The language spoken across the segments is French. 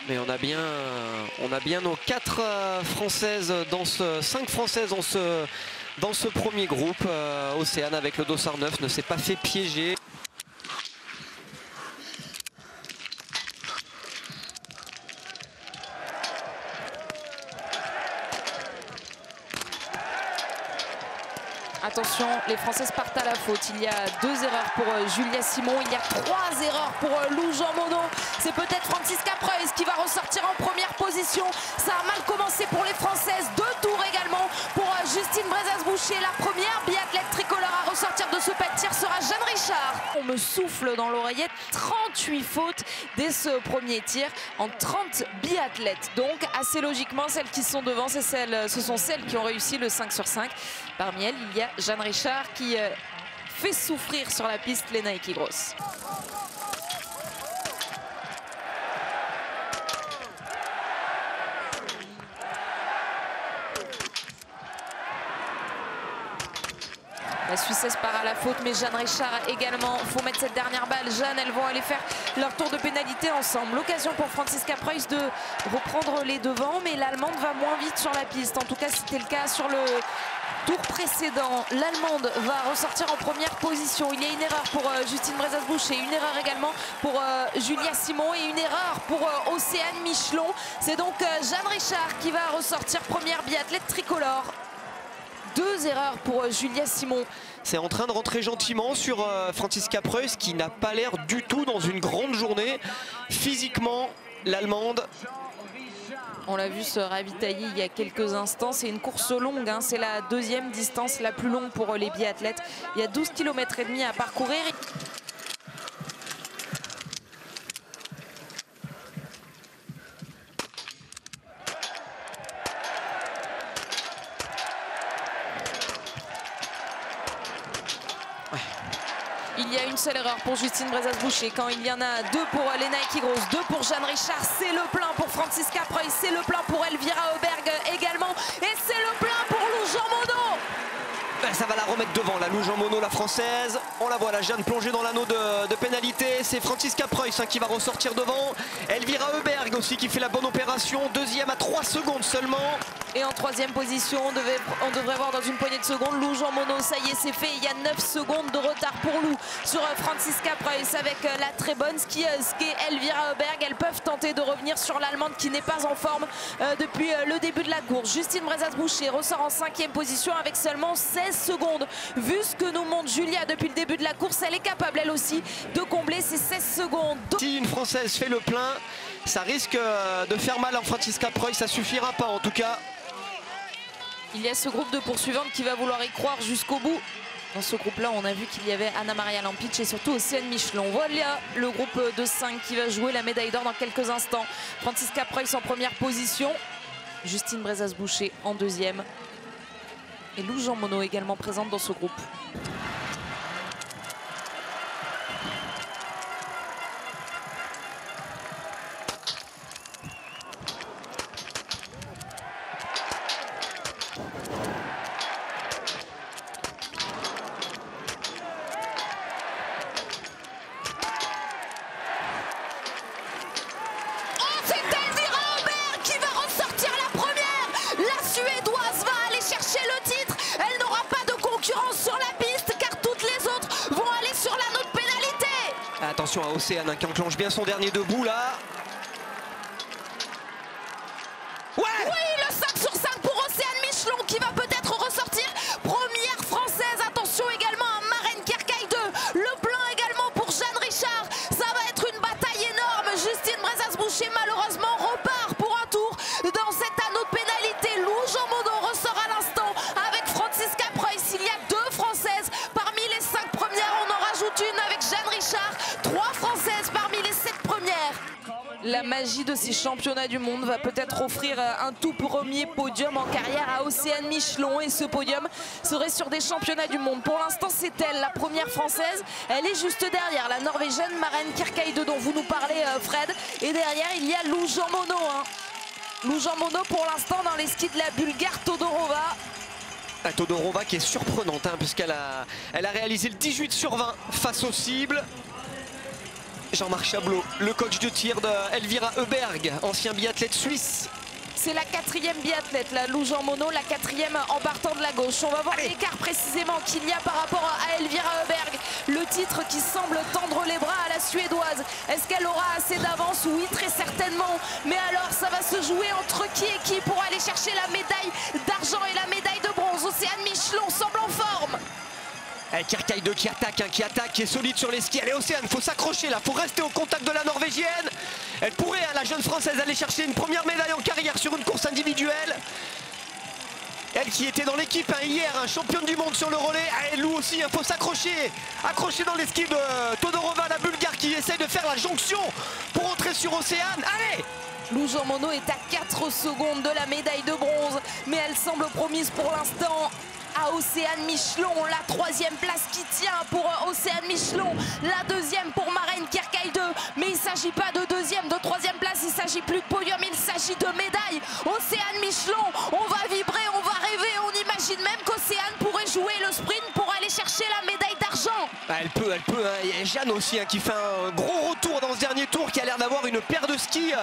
Mais on a bien nos 4 Françaises dans 5 Françaises dans ce premier groupe. Océane avec le dossard 9 ne s'est pas fait piéger. Attention, les Françaises partent à la faute. Il y a 2 erreurs pour Julia Simon. Il y a 3 erreurs pour Lou Jean Monod. C'est peut-être Franziska Preuss qui va ressortir en première position. Ça a mal commencé pour les Françaises. 2 tours également pour Justine Brezaz-Boucher. La première biathlète tricolore à ressortir de ce pas de tir sera Jeanne Richard. On me souffle dans l'oreillette 38 fautes dès ce premier tir en 30 biathlètes. Donc assez logiquement, celles qui sont devant, ce sont celles qui ont réussi le 5 sur 5. Parmi elles, il y a Jeanne Richard qui fait souffrir sur la piste Lena Ekigros. La Suissesse part à la faute, mais Jeanne Richard également. Il faut mettre cette dernière balle. Jeanne, elles vont aller faire leur tour de pénalité ensemble. L'occasion pour Franziska Preuss de reprendre les devants, mais l'Allemande va moins vite sur la piste. En tout cas, c'était le cas sur le tour précédent. L'Allemande va ressortir en première position. Il y a une erreur pour Justine Brezaz-Boucher, une erreur également pour Julia Simon et une erreur pour Océane Michelon. C'est donc Jeanne Richard qui va ressortir première biathlète tricolore. 2 erreurs pour Julia Simon. C'est en train de rentrer gentiment sur Franziska Preuss qui n'a pas l'air du tout dans une grande journée. Physiquement, l'Allemande. On l'a vu se ravitailler il y a quelques instants. C'est une course longue, hein. C'est la 2e distance la plus longue pour les biathlètes. Il y a 12,5 km à parcourir. Il y a une seule erreur pour Justine Brezaz-Boucher quand il y en a 2 pour Lena Ekigros, 2 pour Jeanne Richard. C'est le plein pour Franziska Preuss, c'est le plein pour Elvira Auberg également. Et c'est le plein pour Lou Jean Monod. Ça va la remettre devant, la Lou Jean Monod, la française. On la voit, la Jeanne plongée dans l'anneau de pénalité. C'est Franziska Preuss qui va ressortir devant. Elvira Auberg aussi qui fait la bonne opération. 2e à 3 secondes seulement. Et en 3e position, on devrait voir dans une poignée de secondes Lou Jean Monod. Ça y est, c'est fait. Il y a 9 secondes de retard pour Lou sur Franziska Preuss avec la très bonne skieuse qui est Elvira Auberg. Elles peuvent tenter de revenir sur l'Allemande qui n'est pas en forme depuis le début de la course. Justine Brezaz-Boucher ressort en 5e position avec seulement 16 secondes. Vu ce que nous montre Julia depuis le début de la course, elle est capable elle aussi de combler ces 16 secondes. Si une Française fait le plein, ça risque de faire mal en Franziska Preuss. Ça suffira pas en tout cas. Il y a ce groupe de poursuivantes qui va vouloir y croire jusqu'au bout. Dans ce groupe-là, on a vu qu'il y avait Anna-Maria Lampic et surtout Océane Michelon. Voilà le groupe de 5 qui va jouer la médaille d'or dans quelques instants. Franziska Preuss en première position. Justine Brezaz-Boucher en 2e. Et Lou Jean Monod également présente dans ce groupe. Attention à Océane qui enclenche bien son dernier debout là. Ouais! Oui, le 5 sur 5 pour Océane Michelon qui va peut-être ressortir première française. Attention également à Maren Kierkegaard 2. Le plein également pour Jeanne Richard. Ça va être une bataille énorme. Justine Brezaz-Boucher malheureusement repart pour un tour dans cet anneau de pénalité. Lou Jean Monod ressort à l'instant avec Franziska Preuss. Il y a 2 françaises parmi les 5 premières. On en rajoute une avec Jeanne Richard. 3 françaises parmi les 7 premières. La magie de ces championnats du monde va peut-être offrir un tout premier podium en carrière à Océane Michelon. Et ce podium serait sur des championnats du monde. Pour l'instant, c'est elle, la première française. Elle est juste derrière la Norvégienne Maren Kierkegaard dont vous nous parlez, Fred. Et derrière, il y a Lou Jean Monod. Lujan Mono pour l'instant dans les skis de la Bulgare Todorova. Todorova qui est surprenante hein, puisqu'elle a réalisé le 18 sur 20 face aux cibles. Jean-Marc Chablot, le coach de tir de Elvira Heuberg, ancien biathlète suisse. C'est la 4e biathlète, la Lujan Mono, la 4e en partant de la gauche. On va voir l'écart précisément qu'il y a par rapport à Elvira Heuberg. Le titre qui semble tendre les bras à la Suédoise. Est-ce qu'elle aura assez d'avance? Oui, très certainement. Mais alors, ça va se jouer entre qui et qui pour aller chercher la médaille d'argent et la médaille de bronze. Océane Michelon semble en forme. Kierkegaard qui attaque, qui est solide sur les skis. Allez Océane, il faut s'accrocher là, il faut rester au contact de la Norvégienne. Elle pourrait, la jeune Française, aller chercher une première médaille en carrière sur une course individuelle. Elle qui était dans l'équipe hier, championne du monde sur le relais. Elle Lou aussi, il faut s'accrocher. Accrocher dans les skis de Todorova, la Bulgare qui essaye de faire la jonction pour entrer sur Océane. Allez! Lujan Mono est à 4 secondes de la médaille de bronze, mais elle semble promise pour l'instant à Océane Michelon. La 3e place qui tient pour Océane Michelon, la 2e pour Maren Kierkegaard. Mais il ne s'agit pas de 2e, de 3e place, il s'agit plus de podium, il s'agit de médaille. Océane Michelon, on va vibrer, on va rêver, on imagine même qu'Océane pourrait jouer le sprint pour aller chercher la médaille d'argent. Elle peut, hein. Il y a Jeanne aussi qui fait un gros retour dans ce dernier tour, qui a l'air d'avoir une paire de skis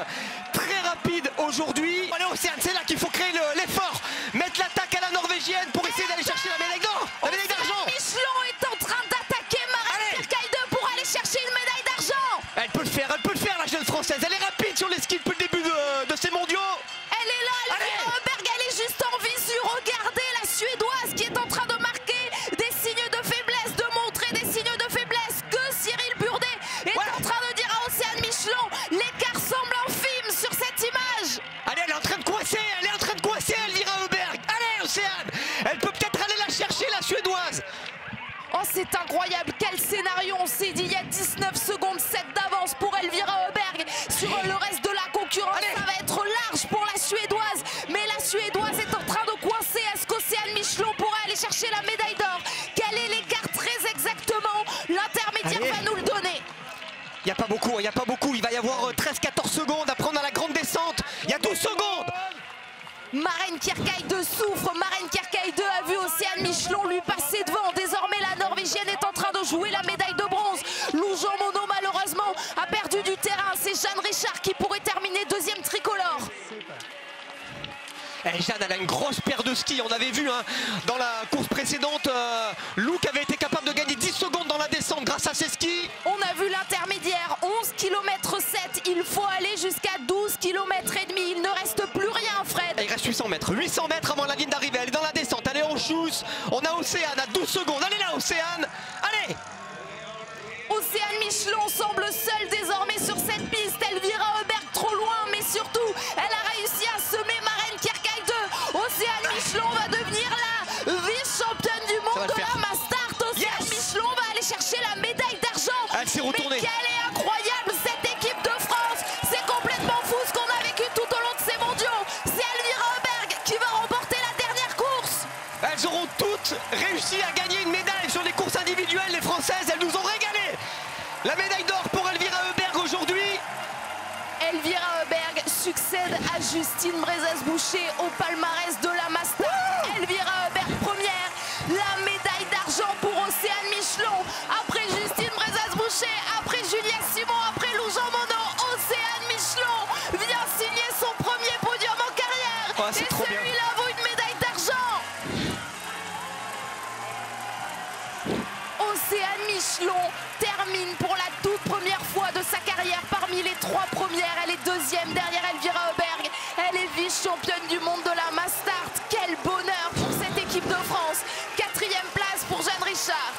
très rapide aujourd'hui. Allez Océane, c'est là qu'il faut créer l'effort, mettre l'attaque à la Norvégienne pour essayer d'aller chercher la médaille d'or, la médaille d'argent. Michelon est en train d'attaquer Maren Kierkegaard pour aller chercher une médaille d'argent. Elle peut le faire la jeune Française, elle est rapide sur les skis depuis le début de ces mondiaux. Elle est là, Elvira Heuberg, elle est juste en visu. Regardez la Suédoise qui est en train de marquer des signes de faiblesse, de montrer des signes de faiblesse que Cyril Burdet est en train de dire à Océane Michelon. L'écart semble infime sur cette image. Allez, elle est en train de coincer, Elvira Heuberg. Allez Océane, elle peut peut-être aller la chercher la Suédoise. Oh, c'est incroyable, quel scénario. On s'est dit il y a 19 secondes, 7 d'avance pour Elvira Heuberg. Sur le reste de la concurrence, ça va être large pour la Suédoise. Mais la Suédoise est en train de coincer. Est-ce qu'Océane Michelon pourra aller chercher la médaille d'or? Quel est l'écart très exactement? L'intermédiaire va nous le donner. Il n'y a pas beaucoup, il va y avoir 13-14 secondes à prendre à la grande descente. Il y a 12 secondes. Maren Kierkegaard souffre. Maren Kierkegaard a vu Océane Michelon lui passer devant. Désormais, la Norvégienne est en train de jouer la médaille de bronze. Lujan Mono, malheureusement, a perdu du terrain. C'est Jeanne Richard qui pourrait terminer 2e tricolore. Jeanne, elle a une grosse paire de skis. On avait vu dans la course précédente, Lou qui avait été capable de gagner 10 secondes dans la descente grâce à ses skis. On a vu l'intermédiaire, 11 km 7. Il faut aller jusqu'à 12 km et demi. Il ne reste plus rien, Fred. Et il reste 800 mètres avant la ligne d'arrivée. Elle est dans la descente, elle est en chousse. On a Océane à 12 secondes. Allez là, Océane. Allez. Océane Michelon semble seule désormais sur cette piste. Elvira Heuberg trop loin, mais surtout, elle a réussi à semer Maren Kierkegaard. Océane Michelon va devenir la vice-championne du monde de la Mastart. Océane Michelon va aller chercher la médaille d'argent. Elle s'est retournée. Mais quelle est incroyable cette équipe de France. C'est complètement fou ce qu'on a vécu tout au long de ces mondiaux. C'est Elvira Heuberg qui va remporter la dernière course. Elles auront toutes réussi à gagner une médaille sur les courses individuelles. Les Françaises, elles nous ont régalé. La médaille d'or pour Elvira Heuberg aujourd'hui. Elvira Heuberg succède à Justine Brezès-Boucher au palmarès de la Mastart. Elvira Heuberg première, la médaille d'argent pour Océane Michelon. Après Justine Brezès-Boucher, après Juliette Simon, après Lujan Mono, Océane Michelon vient signer son premier podium en carrière. Et celui-là vaut une médaille d'argent. Océane Michelon termine pour la toute première fois de sa carrière parmi les 3 premières. Elle est 2e derrière Elvira Heuberg. Elle est vice-championne du monde de la Mastart. Quel bonheur pour cette équipe de France. 4e place pour Jeanne Richard.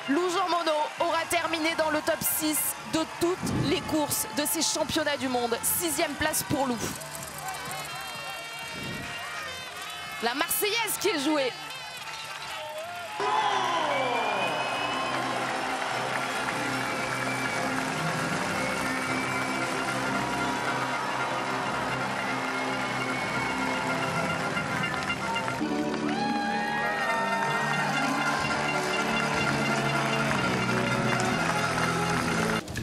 Lujan Mono aura terminé dans le top 6 de toutes les courses de ces championnats du monde. 6e place pour Lou. La Marseillaise qui est jouée.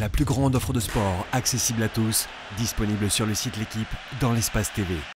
la plus grande offre de sport accessible à tous, disponible sur le site L'Équipe dans l'espace TV.